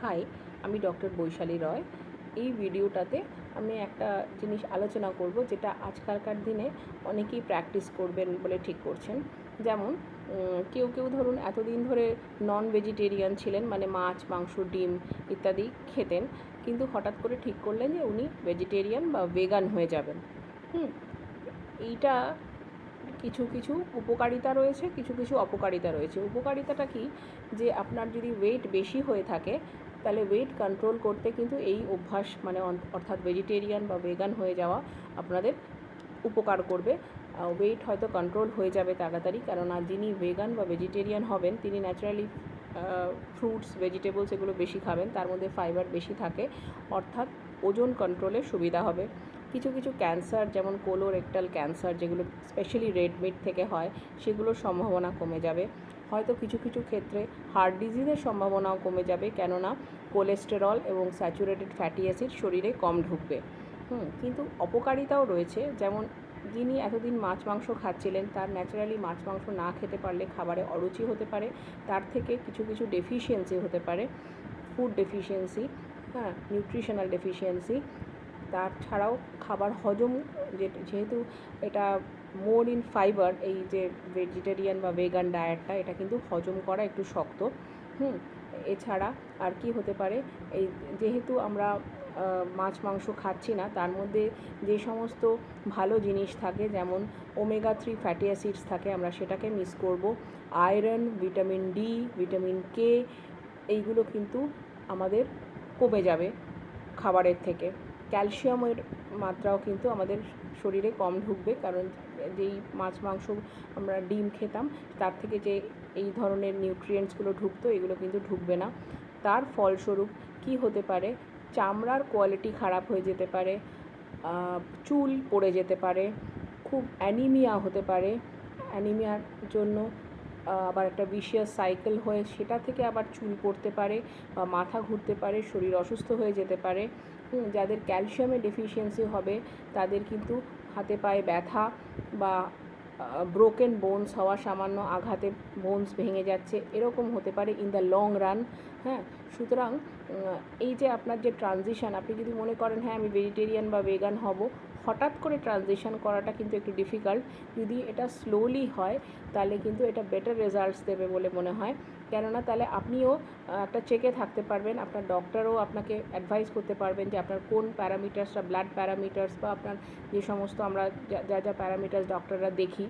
High, আমি doctor Vaishali রয়। এই ভিডিওটাতে আমি একটা জিনিস আলোচনা করব, যেটা আজকালকার দিনে অনেকেই প্র্যাকটিস করবেন বলে ঠিক করছেন। যেমন কেউ কেউ ধরুন এতদিন ধরে নন ভেজিটেরিয়ান ছিলেন, মানে মাছ, মাংস, ডিম ইত্যাদি খেতেন, কিন্তু হঠাৎ করে ঠিক করলেন যে উনি ভেজিটেরিয়ান বা ভেগান হয়ে যাবেন। এইটা কিছু কিছু উপকারিতা রয়েছে, কিছু কিছু অপকারিতা রয়েছে। উপকারিতাটা কি, যে আপনার যদি ওয়েট বেশি হয়ে থাকে তাহলে ওয়েট কন্ট্রোল করতে কিন্তু এই অভ্যাস, মানে অর্থাৎ ভেজিটেরিয়ান বা ভেগান হয়ে যাওয়া আপনাদের উপকার করবে। ওয়েট হয়তো কন্ট্রোল হয়ে যাবে তাড়াতাড়ি, কেননা যিনি ভেগান বা ভেজিটেরিয়ান হবেন তিনি ন্যাচারালি ফ্রুটস, ভেজিটেবলস এগুলো বেশি খাবেন, তার মধ্যে ফাইবার বেশি থাকে, অর্থাৎ ওজন কন্ট্রোলে সুবিধা হবে। কিছু কিছু ক্যান্সার, যেমন কোলোরেক্টাল ক্যান্সার, যেগুলো স্পেশালি রেড মিট থেকে হয়, সেগুলোর সম্ভাবনা কমে যাবে। হয়তো কিছু কিছু ক্ষেত্রে হার্ট ডিজিজের সম্ভাবনাও কমে যাবে, কেননা কোলেস্টেরল এবং স্যাচুরেটেড ফ্যাটি অ্যাসিড শরীরে কম ঢুকবে। কিন্তু অপকারিতাও রয়েছে, যেমন যিনি এতদিন মাছ মাংস খাচ্ছিলেন তার ন্যাচারালি মাছ মাংস না খেতে পারলে খাবারে অরুচি হতে পারে, তার থেকে কিছু কিছু ডেফিশিয়েন্সি হতে পারে, ফুড ডেফিশিয়েন্সি, নিউট্রিশনাল ডেফিশিয়েন্সি। তাছাড়াও খাবার হজম, যেহেতু এটা মোর ইন ফাইবার, এই যে ভেজিটেরিয়ান বা ভেগান ডায়েটটা, এটা কিন্তু হজম করা একটু শক্ত। এছাড়া আর কি হতে পারে, এই যেহেতু আমরা মাছ মাংস খাচ্ছি না, তার মধ্যে যে সমস্ত ভালো জিনিস থাকে, যেমন ওমেগা 3 ফ্যাটি অ্যাসিডস থাকে, আমরা সেটাকে মিস করব। Iron, vitamin D, vitamin K, এইগুলো কিন্তু আমাদের কমে যাবে খাবারের থেকে। ক্যালসিয়ামের মাত্রাও কিন্তু আমাদের শরীরে কম ঢুকবে, কারণ যেই মাছ মাংস আমরা ডিম খেতাম তার থেকে যে এই ধরনের নিউট্রিয়েন্টসগুলো ঢুকতো, এগুলো কিন্তু ঢুকবে না। তার ফলস্বরূপ কি হতে পারে, চামড়ার কোয়ালিটি খারাপ হয়ে যেতে পারে, চুল পড়ে যেতে পারে, খুব অ্যানিমিয়া হতে পারে। অ্যানিমিয়ার জন্য আবার একটা ভিশিয়াস সাইকেল হয়ে সেটা থেকে আবার চুল পড়তে পারে বা মাথা ঘুরতে পারে, শরীর অসুস্থ হয়ে যেতে পারে। যাদের ক্যালসিয়ামের ডেফিসিয়েন্সি হবে তাদের কিন্তু হাতে পায়ে ব্যথা বা ব্রোকেন বোনস হওয়া, সামান্য আঘাতে বোনস ভেঙে যাচ্ছে, এরকম হতে পারে ইন দ্য লং রান। সুতরাং এই যে আপনার যে ট্রানজিশান, আপনি যদি মনে করেন হ্যাঁ আমি ভেজিটেরিয়ান বা ভেগান হব, হঠাৎ করে ট্রানজিশান করাটা কিন্তু একটু ডিফিকাল্ট। যদি এটা স্লোলি হয় তাহলে কিন্তু এটা বেটার রেজাল্টস দেবে বলে মনে হয়, কেননা তাহলে আপনিও একটা চেকে থাকতে পারবেন, আপনার ডক্টরও আপনাকে অ্যাডভাইস করতে পারবেন যে আপনার কোন প্যারামিটার্সটা, ব্লাড প্যারামিটার্স বা আপনার যে সমস্ত আমরা যা যা প্যারামিটার্স ডক্টররা দেখি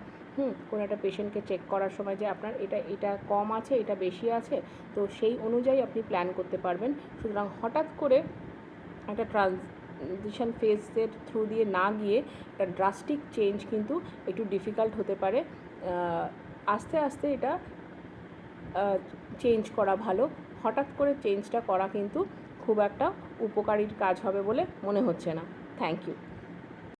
কোনো একটা পেশেন্টকে চেক করার সময়, যে আপনার এটা কম আছে, এটা বেশি আছে, তো সেই অনুযায়ী আপনি প্ল্যান করতে পারবেন। সুতরাং হঠাৎ করে একটা ট্রানজিশন ফেজের থ্রু দিয়ে না গিয়ে একটা ড্রাস্টিক চেঞ্জ কিন্তু একটু ডিফিকাল্ট হতে পারে। আস্তে আস্তে এটা চেঞ্জ করা ভালো। হঠাৎ করে চেঞ্জটা করা কিন্তু খুব একটা উপকারীর কাজ হবে বলে মনে হচ্ছে না। Thank you.